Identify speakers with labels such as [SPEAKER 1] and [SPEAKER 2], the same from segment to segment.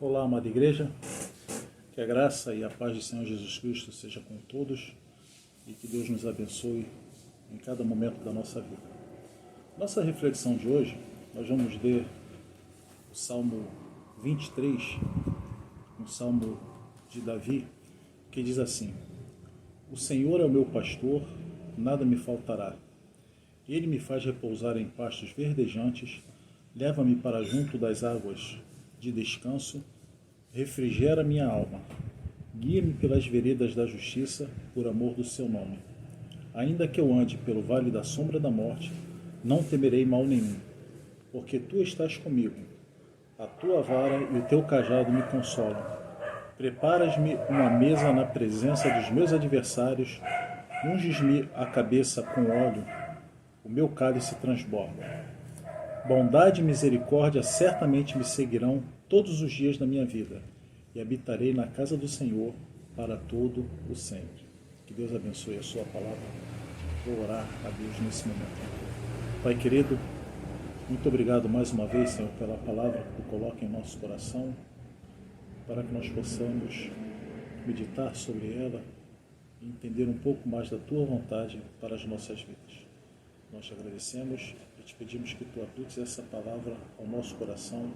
[SPEAKER 1] Olá, amada igreja, que a graça e a paz do Senhor Jesus Cristo seja com todos e que Deus nos abençoe em cada momento da nossa vida. Nossa reflexão de hoje, nós vamos ler o Salmo 23, um salmo de Davi, que diz assim: O Senhor é o meu pastor, nada me faltará. Ele me faz repousar em pastos verdejantes, leva-me para junto das águas de descanso, refrigera minha alma. Guia-me pelas veredas da justiça, por amor do seu nome. Ainda que eu ande pelo vale da sombra da morte, não temerei mal nenhum, porque tu estás comigo. A tua vara e o teu cajado me consolam. Preparas-me uma mesa na presença dos meus adversários, unges-me a cabeça com óleo, o meu cálice transborda. Bondade e misericórdia certamente me seguirão todos os dias da minha vida, e habitarei na casa do Senhor para todo o sempre. Que Deus abençoe a sua palavra. Vou orar a Deus nesse momento. Pai querido, muito obrigado mais uma vez, Senhor, pela palavra que tu coloca em nosso coração, para que nós possamos meditar sobre ela e entender um pouco mais da tua vontade para as nossas vidas. Nós te agradecemos e te pedimos que tu apliques essa palavra ao nosso coração,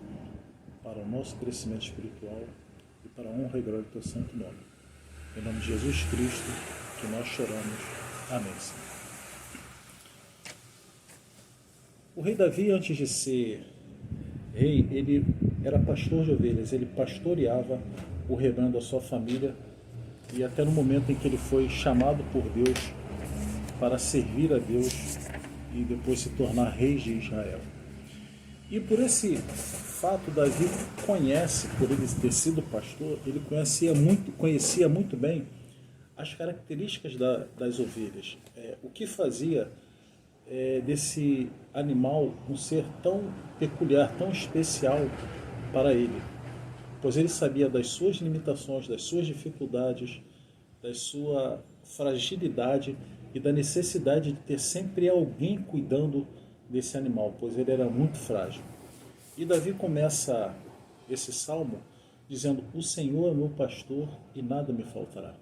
[SPEAKER 1] para o nosso crescimento espiritual e para a honra e glória do teu santo nome. Em nome de Jesus Cristo, que nós choramos. Amém. Senhor. O rei Davi, antes de ser rei, ele era pastor de ovelhas, ele pastoreava o rebanho da sua família, e até no momento em que ele foi chamado por Deus para servir a Deus e depois se tornar rei de Israel. E por esse fato, Davi conhece, por ele ter sido pastor, ele conhecia muito bem as características das ovelhas, o que fazia desse animal um ser tão peculiar, tão especial para ele, pois ele sabia das suas limitações, das suas dificuldades, da sua fragilidade e da necessidade de ter sempre alguém cuidando desse animal, pois ele era muito frágil. E Davi começa esse salmo dizendo: o Senhor é meu pastor e nada me faltará.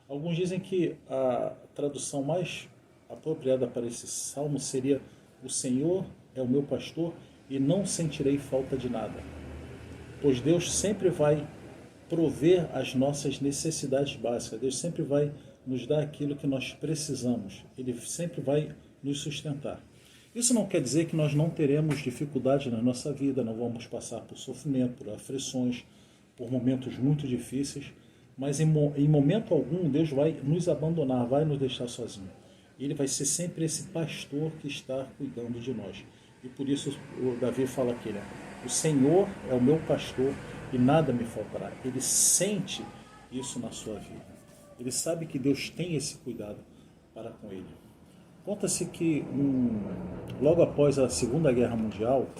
[SPEAKER 1] Alguns dizem que a tradução mais apropriada para esse salmo seria: o Senhor é o meu pastor e não sentirei falta de nada. Pois Deus sempre vai prover as nossas necessidades básicas, Deus sempre vai nos dar aquilo que nós precisamos, Ele sempre vai nos sustentar. Isso não quer dizer que nós não teremos dificuldade na nossa vida, não vamos passar por sofrimento, por aflições, por momentos muito difíceis, mas em momento algum Deus vai nos abandonar, vai nos deixar sozinhos. Ele vai ser sempre esse pastor que está cuidando de nós. E por isso o Davi fala aqui, o Senhor é o meu pastor e nada me faltará. Ele sente isso na sua vida. Ele sabe que Deus tem esse cuidado para com ele. Conta-se que logo após a Segunda Guerra Mundial,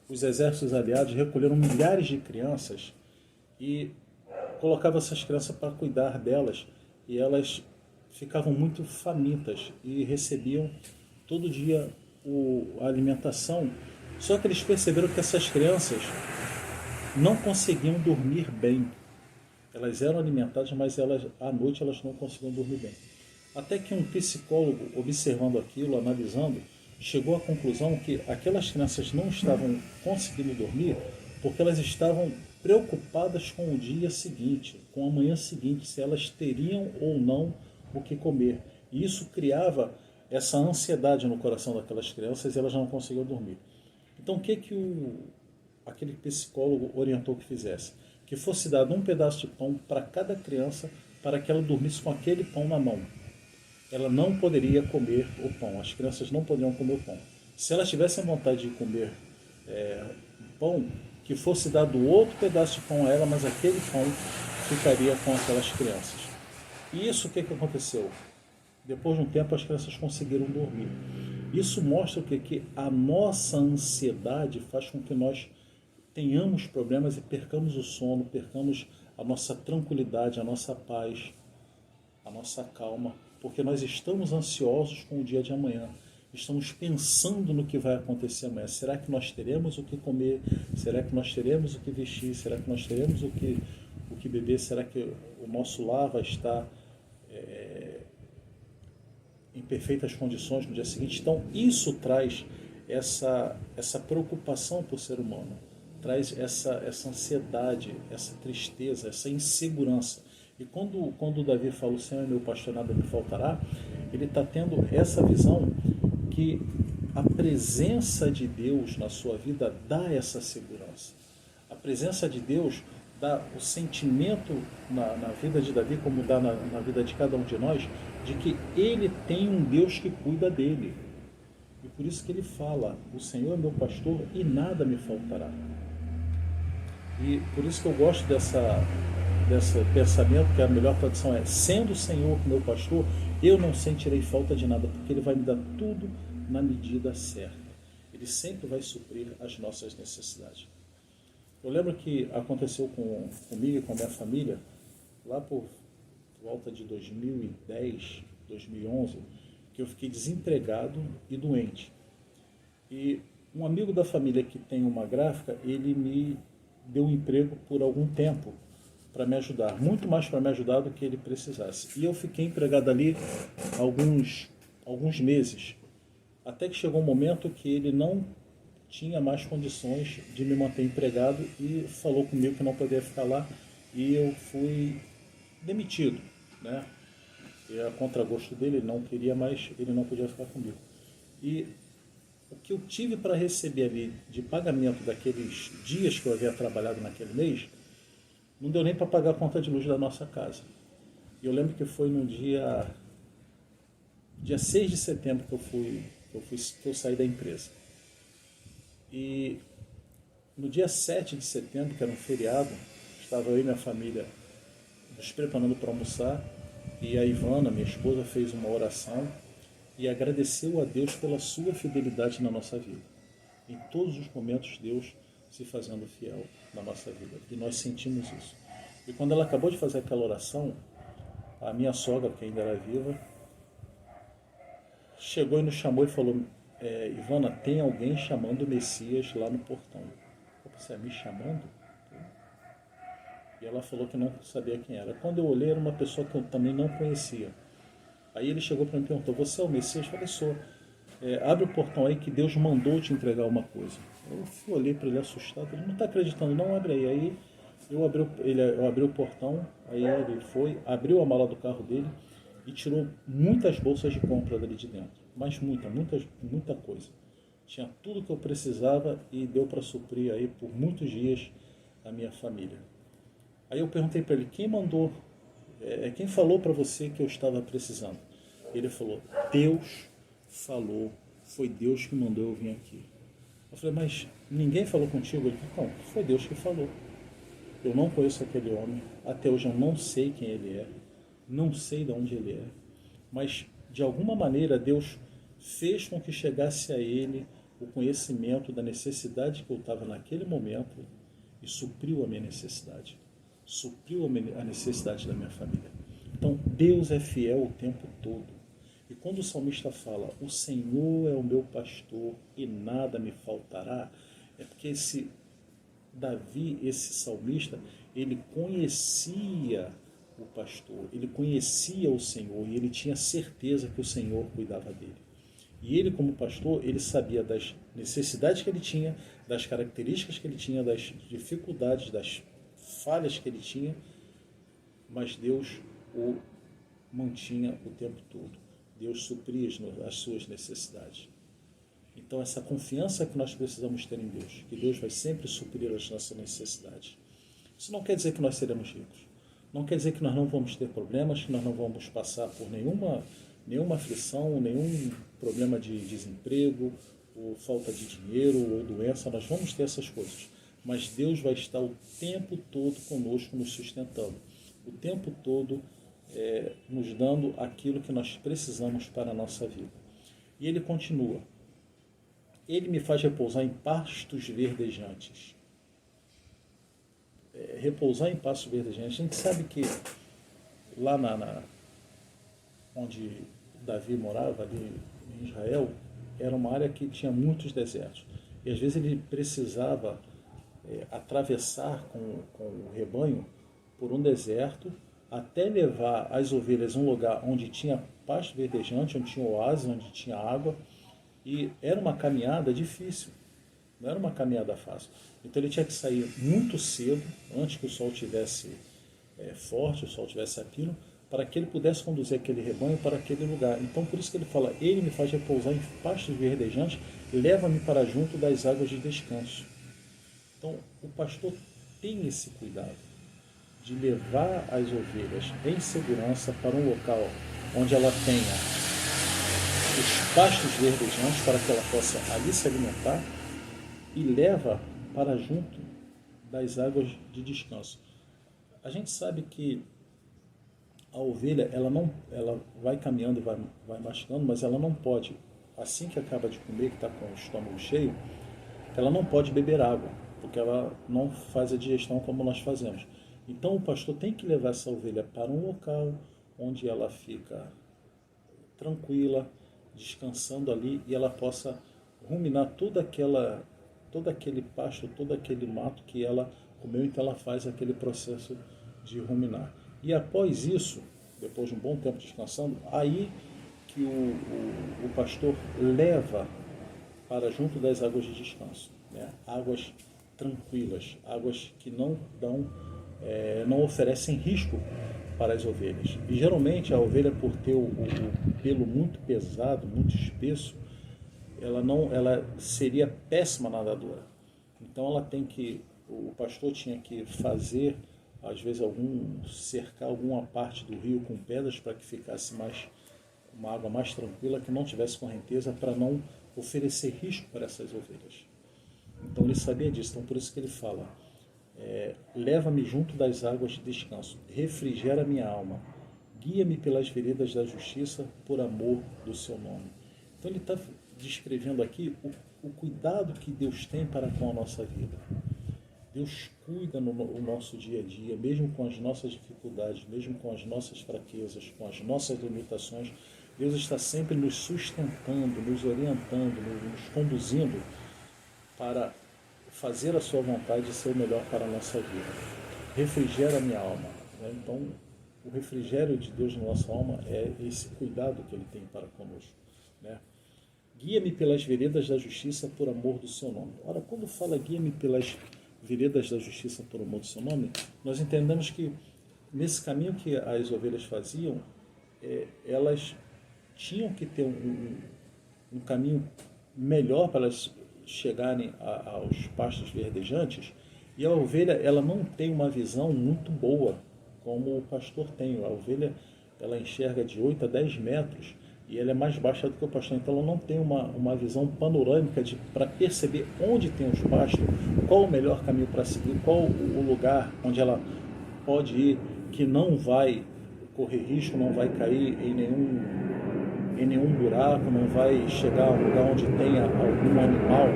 [SPEAKER 1] os exércitos aliados recolheram milhares de crianças e colocavam essas crianças para cuidar delas, e elas ficavam muito famintas e recebiam todo dia a alimentação. Só que eles perceberam que essas crianças não conseguiam dormir bem. Elas eram alimentadas, mas à noite elas não conseguiam dormir bem. Até que um psicólogo, observando aquilo, analisando, chegou à conclusão que aquelas crianças não estavam conseguindo dormir porque elas estavam preocupadas com o dia seguinte, com a manhã seguinte, se elas teriam ou não o que comer. E isso criava essa ansiedade no coração daquelas crianças e elas não conseguiam dormir. Então o que aquele psicólogo orientou que fizesse? Que fosse dado um pedaço de pão para cada criança, para que ela dormisse com aquele pão na mão. Ela não poderia comer o pão, as crianças não poderiam comer o pão. Se elas tivessem vontade de comer pão, que fosse dado outro pedaço de pão a ela, mas aquele pão ficaria com aquelas crianças. E isso o que aconteceu? Depois de um tempo as crianças conseguiram dormir. Isso mostra que a nossa ansiedade faz com que nós tenhamos problemas e percamos o sono, percamos a nossa tranquilidade, a nossa paz, a nossa calma, porque nós estamos ansiosos com o dia de amanhã. estamos pensando no que vai acontecer amanhã. Será que nós teremos o que comer? Será que nós teremos o que vestir? Será que nós teremos o que beber? Será que o nosso lar vai estar em perfeitas condições no dia seguinte? Então, isso traz essa preocupação para o ser humano, traz essa ansiedade, essa tristeza, essa insegurança. E quando Davi fala, o Senhor é meu pastor, nada me faltará, ele está tendo essa visão que a presença de Deus na sua vida dá essa segurança. A presença de Deus dá o sentimento na vida de Davi, como dá na vida de cada um de nós, de que ele tem um Deus que cuida dele. E por isso que ele fala, o Senhor é meu pastor e nada me faltará. E por isso que eu gosto desse pensamento, que a melhor tradução é: sendo o Senhor meu pastor, eu não sentirei falta de nada, porque Ele vai me dar tudo na medida certa. Ele sempre vai suprir as nossas necessidades. Eu lembro que aconteceu comigo e com a minha família, lá por volta de 2010, 2011, que eu fiquei desempregado e doente. E um amigo da família que tem uma gráfica, ele me deu um emprego por algum tempo para me ajudar, muito mais para me ajudar do que ele precisasse. E eu fiquei empregado ali alguns meses, até que chegou um momento que ele não tinha mais condições de me manter empregado e falou comigo que não poderia ficar lá, e eu fui demitido, né? E a contragosto dele, ele não queria mais, ele não podia ficar comigo. E o que eu tive para receber ali de pagamento daqueles dias que eu havia trabalhado naquele mês, não deu nem para pagar a conta de luz da nossa casa. E eu lembro que foi no dia 6 de setembro que eu saí da empresa. E no dia 7 de setembro, que era um feriado, estava eu e minha família nos preparando para almoçar, e a Ivana, minha esposa, fez uma oração e agradeceu a Deus pela sua fidelidade na nossa vida. Em todos os momentos, Deus se fazendo fiel na nossa vida. E nós sentimos isso. E quando ela acabou de fazer aquela oração, a minha sogra, que ainda era viva, chegou e nos chamou e falou: Ivana, tem alguém chamando o Messias lá no portão. Eu pensei: me chamando? E ela falou que não sabia quem era. Quando eu olhei, era uma pessoa que eu também não conhecia. Aí ele chegou para mim e perguntou: você é o Messias? Eu falei: sou. Abre o portão aí que Deus mandou te entregar uma coisa. Eu olhei para ele assustado. Ele: não está acreditando? Não, abre aí. Aí eu abri o portão, aí ele foi, abriu a mala do carro dele e tirou muitas bolsas de compra dali de dentro. Mas muita coisa. Tinha tudo que eu precisava e deu para suprir aí por muitos dias a minha família. Aí eu perguntei para ele: quem mandou, quem falou para você que eu estava precisando? Ele falou: Deus falou, foi Deus que mandou eu vir aqui. Eu falei: mas ninguém falou contigo? Ele falou: não, foi Deus que falou. Eu não conheço aquele homem, até hoje eu não sei quem ele é, não sei de onde ele é, mas de alguma maneira Deus fez com que chegasse a ele o conhecimento da necessidade que eu estava naquele momento e supriu a minha necessidade, supriu a necessidade da minha família. Então Deus é fiel o tempo todo. E quando o salmista fala: o Senhor é o meu pastor e nada me faltará, é porque esse salmista, ele conhecia o pastor, ele conhecia o Senhor e ele tinha certeza que o Senhor cuidava dele. E ele, como pastor, ele sabia das necessidades que ele tinha, das características que ele tinha, das dificuldades, das falhas que ele tinha, mas Deus o mantinha o tempo todo. Deus supria as suas necessidades. Então, essa confiança que nós precisamos ter em Deus, que Deus vai sempre suprir as nossas necessidades. Isso não quer dizer que nós seremos ricos. Não quer dizer que nós não vamos ter problemas, que nós não vamos passar por nenhuma aflição, nenhum problema de desemprego, ou falta de dinheiro, ou doença. Nós vamos ter essas coisas. Mas Deus vai estar o tempo todo conosco, nos sustentando. O tempo todo nos dando aquilo que nós precisamos para a nossa vida. E ele continua: ele me faz repousar em pastos verdejantes. Repousar em pastos verdejantes. A gente sabe que lá onde Davi morava, ali em Israel, era uma área que tinha muitos desertos. E às vezes ele precisava atravessar com o rebanho por um deserto até levar as ovelhas a um lugar onde tinha pasto verdejante, onde tinha oásis, onde tinha água. E era uma caminhada difícil, não era uma caminhada fácil. Então ele tinha que sair muito cedo, antes que o sol tivesse forte, o sol tivesse a pino, para que ele pudesse conduzir aquele rebanho para aquele lugar. Então por isso que ele fala, ele me faz repousar em pastos verdejantes, leva-me para junto das águas de descanso. Então o pastor tem esse cuidado de levar as ovelhas em segurança para um local onde ela tenha os pastos verdejantes para que ela possa ali se alimentar e leva para junto das águas de descanso. A gente sabe que a ovelha ela vai caminhando e vai mastigando, mas ela não pode, assim que acaba de comer, que está com o estômago cheio, ela não pode beber água, porque ela não faz a digestão como nós fazemos. Então o pastor tem que levar essa ovelha para um local onde ela fica tranquila, descansando ali, e ela possa ruminar todo aquele pasto, todo aquele mato que ela comeu. Então ela faz aquele processo de ruminar. E após isso, depois de um bom tempo descansando, aí que o pastor leva para junto das águas de descanso, né? Águas tranquilas, águas que não oferecem risco para as ovelhas. E geralmente a ovelha, por ter o pelo muito pesado, muito espesso, ela seria péssima nadadora. Então o pastor tinha que fazer, às vezes, cercar alguma parte do rio com pedras para que ficasse uma água mais tranquila, que não tivesse correnteza, para não oferecer risco para essas ovelhas. Então ele sabia disso, então por isso que ele fala, leva-me junto das águas de descanso, refrigera minha alma, guia-me pelas veredas da justiça por amor do seu nome. Então ele está descrevendo aqui o cuidado que Deus tem para com a nossa vida. Deus cuida no nosso dia a dia, mesmo com as nossas dificuldades, mesmo com as nossas fraquezas, com as nossas limitações. Deus está sempre nos sustentando, nos orientando, nos conduzindo para fazer a sua vontade e ser o melhor para a nossa vida. Refrigera a minha alma, né? Então, o refrigério de Deus na nossa alma é esse cuidado que Ele tem para conosco, né? Guia-me pelas veredas da justiça por amor do seu nome. Ora, quando fala guia-me pelas veredas da justiça por amor do seu nome, nós entendemos que nesse caminho que as ovelhas faziam, elas tinham que ter um caminho melhor para elas chegarem aos pastos verdejantes, e a ovelha ela não tem uma visão muito boa como o pastor tem. A ovelha ela enxerga de 8 a 10 metros e ela é mais baixa do que o pastor, então ela não tem uma visão panorâmica para perceber onde tem os pastos, qual o melhor caminho para seguir, qual o lugar onde ela pode ir, que não vai correr risco, não vai cair em nenhum buraco, não vai chegar a um lugar onde tenha algum animal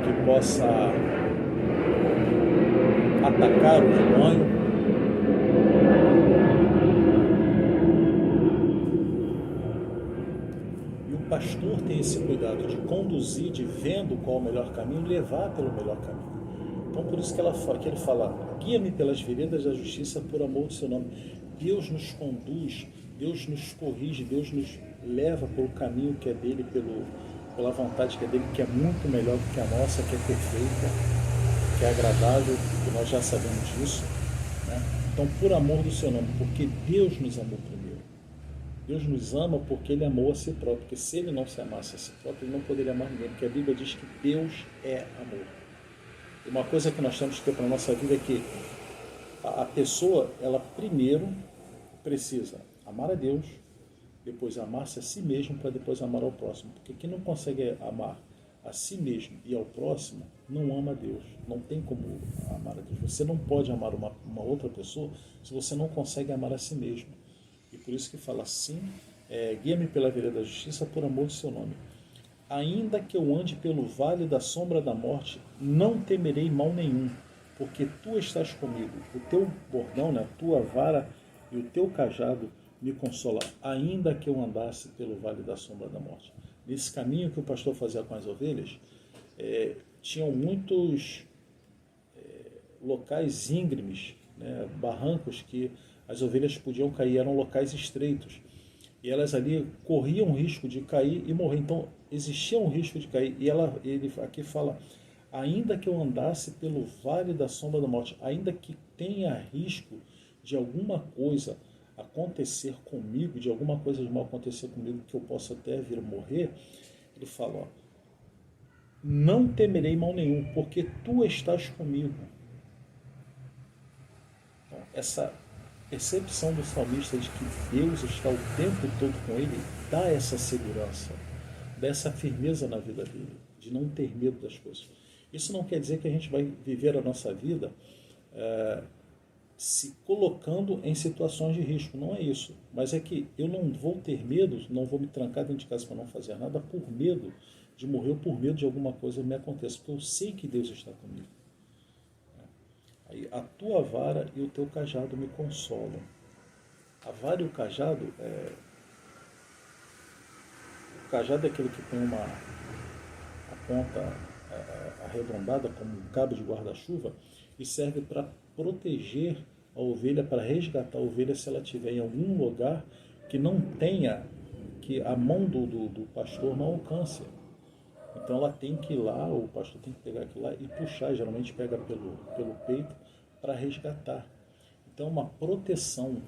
[SPEAKER 1] que possa atacar o rebanho. E o pastor tem esse cuidado de conduzir, de vendo qual o melhor caminho, levar pelo melhor caminho. Então por isso que ele fala, guia-me pelas veredas da justiça por amor do seu nome. Deus nos conduz, Deus nos corrige, Deus nos leva pelo caminho que é dele, pela vontade que é dele, que é muito melhor do que a nossa, que é perfeita, que é agradável, que nós já sabemos disso, né? Então, por amor do seu nome, porque Deus nos amou primeiro. Deus nos ama porque Ele amou a si próprio, porque se Ele não se amasse a si próprio, Ele não poderia amar ninguém, porque a Bíblia diz que Deus é amor. E uma coisa que nós temos que ter para a nossa vida é que a pessoa, ela primeiro precisa amar a Deus, depois amar-se a si mesmo, para depois amar ao próximo. Porque quem não consegue amar a si mesmo e ao próximo, não ama a Deus. Não tem como amar a Deus. Você não pode amar uma outra pessoa se você não consegue amar a si mesmo. E por isso que fala assim, guia-me pela vereda da justiça por amor do seu nome. Ainda que eu ande pelo vale da sombra da morte, não temerei mal nenhum, porque tu estás comigo. O teu bordão, né, a tua vara e o teu cajado me consola, ainda que eu andasse pelo vale da sombra da morte. nesse caminho que o pastor fazia com as ovelhas, tinham muitos locais íngremes, né, barrancos que as ovelhas podiam cair, eram locais estreitos. E elas ali corriam o risco de cair e morrer. Então, existia um risco de cair. E ele aqui fala, ainda que eu andasse pelo vale da sombra da morte, ainda que tenha risco de alguma coisa acontecer comigo, de alguma coisa de mal acontecer comigo, que eu possa até vir a morrer, ele fala, ó, não temerei mal nenhum, porque tu estás comigo. Então, essa percepção do salmista de que Deus está o tempo todo com ele, dá essa segurança, dá essa firmeza na vida dele, de não ter medo das coisas. Isso não quer dizer que a gente vai viver a nossa vida se colocando em situações de risco, não é isso. Mas é que eu não vou ter medo, não vou me trancar dentro de casa para não fazer nada por medo de morrer ou por medo de alguma coisa me aconteça, porque eu sei que Deus está comigo. Aí, a tua vara e o teu cajado me consolam. A vara e o cajado, o cajado é aquele que tem a ponta arredondada como um cabo de guarda-chuva e serve para proteger a ovelha, para resgatar a ovelha se ela estiver em algum lugar que não tenha, que a mão do pastor não alcance. Então ela tem que ir lá, o pastor tem que pegar aquilo lá e puxar, geralmente pega pelo peito para resgatar. Então uma proteção,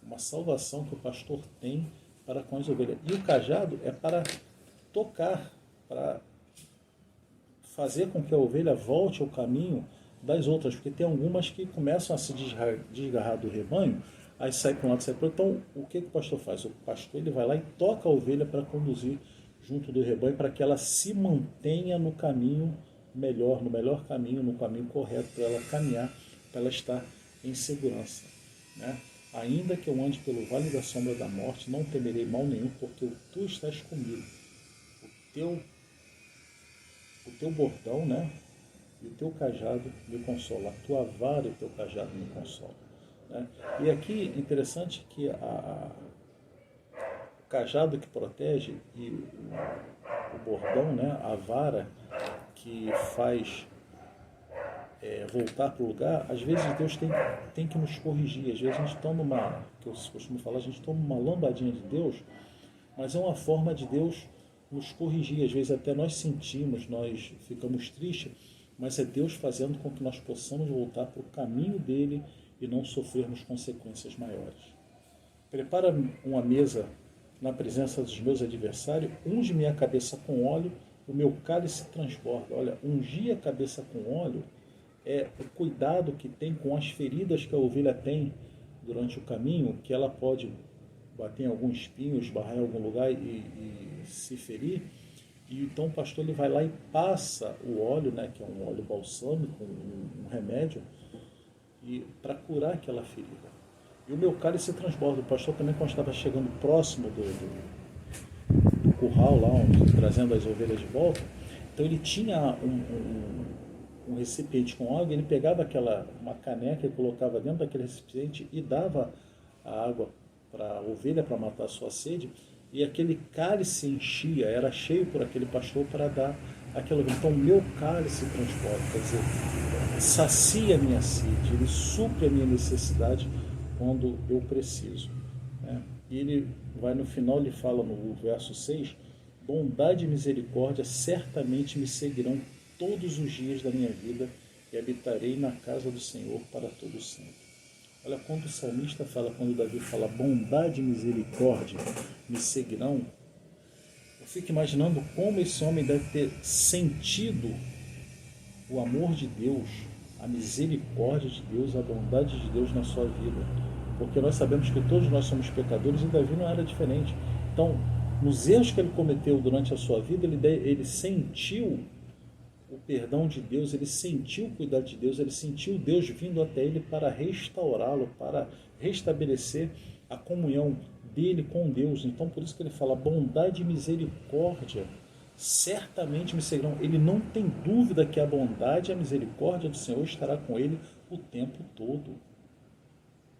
[SPEAKER 1] uma salvação que o pastor tem para com as ovelhas. E o cajado é para tocar, para fazer com que a ovelha volte ao caminho das outras, porque tem algumas que começam a se desgarrar do rebanho, aí sai para um lado, sai para o outro. Então o que o pastor faz? O pastor ele vai lá e toca a ovelha para conduzir junto do rebanho, para que ela se mantenha no caminho melhor, no melhor caminho, no caminho correto, para ela caminhar, para ela estar em segurança, né? Ainda que eu ande pelo vale da sombra da morte, não temerei mal nenhum, porque tu estás comigo. O teu bordão, né, e o teu cajado me consola. A tua vara e o teu cajado me consolam, né? E aqui, interessante que o cajado que protege e o bordão, né, a vara que faz voltar para o lugar, às vezes Deus tem que nos corrigir. Às vezes a gente toma que eu costumo falar, a gente toma uma lambadinha de Deus, mas é uma forma de Deus nos corrigir. Às vezes até nós sentimos, nós ficamos tristes, mas é Deus fazendo com que nós possamos voltar para o caminho dele e não sofrermos consequências maiores. Prepara uma mesa na presença dos meus adversários, unge minha cabeça com óleo, o meu cálice transborda. Olha, ungir a cabeça com óleo é o cuidado que tem com as feridas que a ovelha tem durante o caminho, que ela pode bater em algum espinho, esbarrar em algum lugar e se ferir. E então o pastor ele vai lá e passa o óleo, né, que é um óleo balsâmico, um remédio, para curar aquela ferida. E o meu cálice transborda. O pastor também, quando estava chegando próximo do curral, lá trazendo as ovelhas de volta, então ele tinha um recipiente com água, ele pegava uma caneca e colocava dentro daquele recipiente e dava a água para a ovelha para matar a sua sede, e aquele cálice enchia, era cheio por aquele pastor para dar aquela. Então meu cálice transporta, quer dizer, sacia a minha sede, ele supre a minha necessidade quando eu preciso, né? E ele vai no final, ele fala no verso 6, bondade e misericórdia certamente me seguirão todos os dias da minha vida e habitarei na casa do Senhor para todo sempre. Olha, quando o salmista fala, quando Davi fala bondade e misericórdia me seguirão, eu fico imaginando como esse homem deve ter sentido o amor de Deus, a misericórdia de Deus, a bondade de Deus na sua vida. Porque nós sabemos que todos nós somos pecadores e Davi não era diferente. Então, nos erros que ele cometeu durante a sua vida, ele sentiu o perdão de Deus, ele sentiu o cuidado de Deus, ele sentiu Deus vindo até ele para restaurá-lo, para restabelecer a comunhão dele com Deus. Então, por isso que ele fala, bondade e misericórdia certamente me seguirão. Ele não tem dúvida que a bondade e a misericórdia do Senhor estará com ele o tempo todo.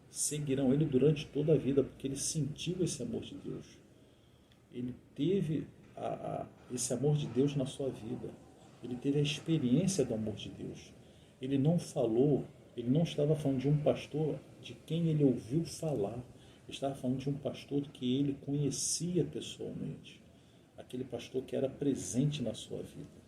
[SPEAKER 1] Seguirão ele durante toda a vida, porque ele sentiu esse amor de Deus. Ele teve esse amor de Deus na sua vida. Ele teve a experiência do amor de Deus. Ele não falou, ele não estava falando de um pastor de quem ele ouviu falar. Ele estava falando de um pastor que ele conhecia pessoalmente. Aquele pastor que era presente na sua vida.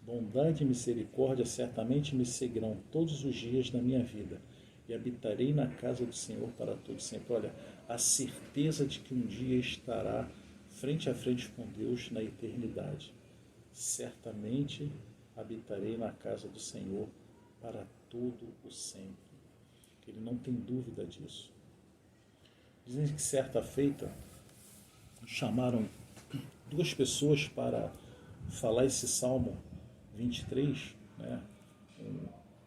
[SPEAKER 1] Bondade e misericórdia certamente me seguirão todos os dias da minha vida, e habitarei na casa do Senhor para todo sempre. Olha, a certeza de que um dia estará frente a frente com Deus na eternidade. Certamente habitarei na casa do Senhor para todo o sempre. Ele não tem dúvida disso. Dizem que certa feita chamaram duas pessoas para falar esse Salmo 23, né?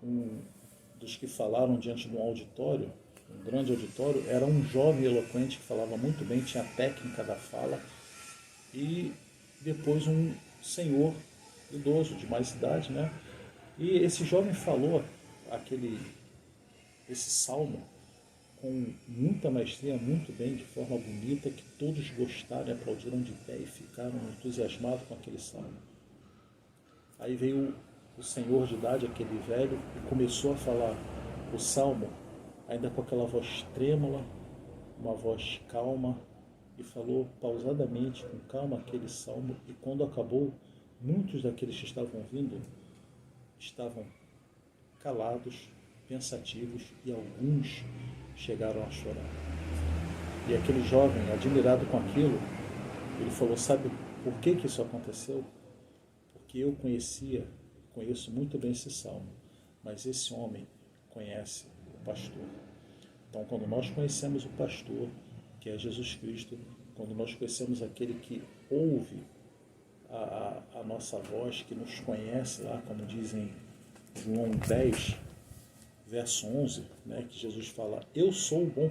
[SPEAKER 1] Um dos que falaram diante de um auditório, um grande auditório, era um jovem eloquente que falava muito bem, tinha a técnica da fala, e depois um senhor idoso, de mais idade, né? E esse jovem falou esse salmo com muita maestria, muito bem, de forma bonita, que todos gostaram e aplaudiram de pé e ficaram entusiasmados com aquele salmo. Aí veio o senhor de idade, aquele velho, e começou a falar o salmo, ainda com aquela voz trêmula, uma voz calma, e falou pausadamente, com calma, aquele salmo, e quando acabou, muitos daqueles que estavam ouvindo estavam calados, pensativos, e alguns chegaram a chorar. E aquele jovem, admirado com aquilo, ele falou: sabe por que isso aconteceu? Porque eu conheço muito bem esse salmo, mas esse homem conhece o pastor. Então, quando nós conhecemos o pastor, que é Jesus Cristo, quando nós conhecemos aquele que ouve a nossa voz, que nos conhece lá, como dizem João 10, verso 11, né, que Jesus fala: eu sou o bom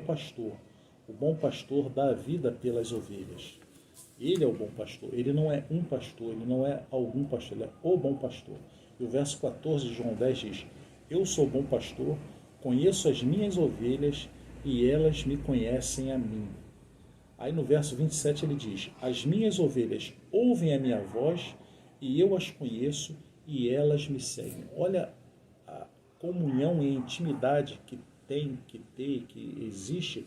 [SPEAKER 1] pastor dá a vida pelas ovelhas. Ele é o bom pastor, ele não é um pastor, ele não é algum pastor, ele é o bom pastor. E o verso 14 de João 10 diz: eu sou o bom pastor, conheço as minhas ovelhas e elas me conhecem a mim. Aí no verso 27 ele diz: as minhas ovelhas ouvem a minha voz e eu as conheço e elas me seguem. Olha a comunhão e intimidade que existe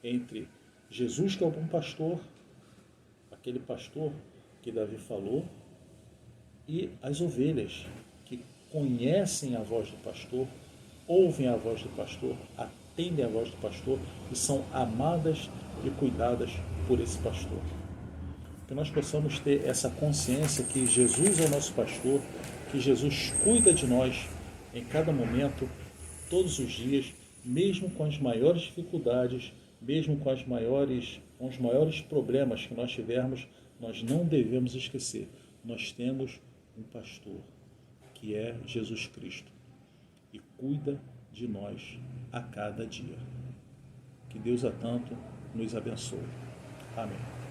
[SPEAKER 1] entre Jesus, que é o bom pastor, aquele pastor que Davi falou, e as ovelhas que conhecem a voz do pastor, ouvem a voz do pastor, atendem a voz do pastor e são amadas e cuidadas por esse pastor. Que nós possamos ter essa consciência que Jesus é o nosso pastor, que Jesus cuida de nós em cada momento, todos os dias, mesmo com as maiores dificuldades, mesmo com os maiores problemas que nós tivermos, nós não devemos esquecer, nós temos um pastor, que é Jesus Cristo, e cuida de nós a cada dia. Que Deus a tanto nos abençoe. Amém.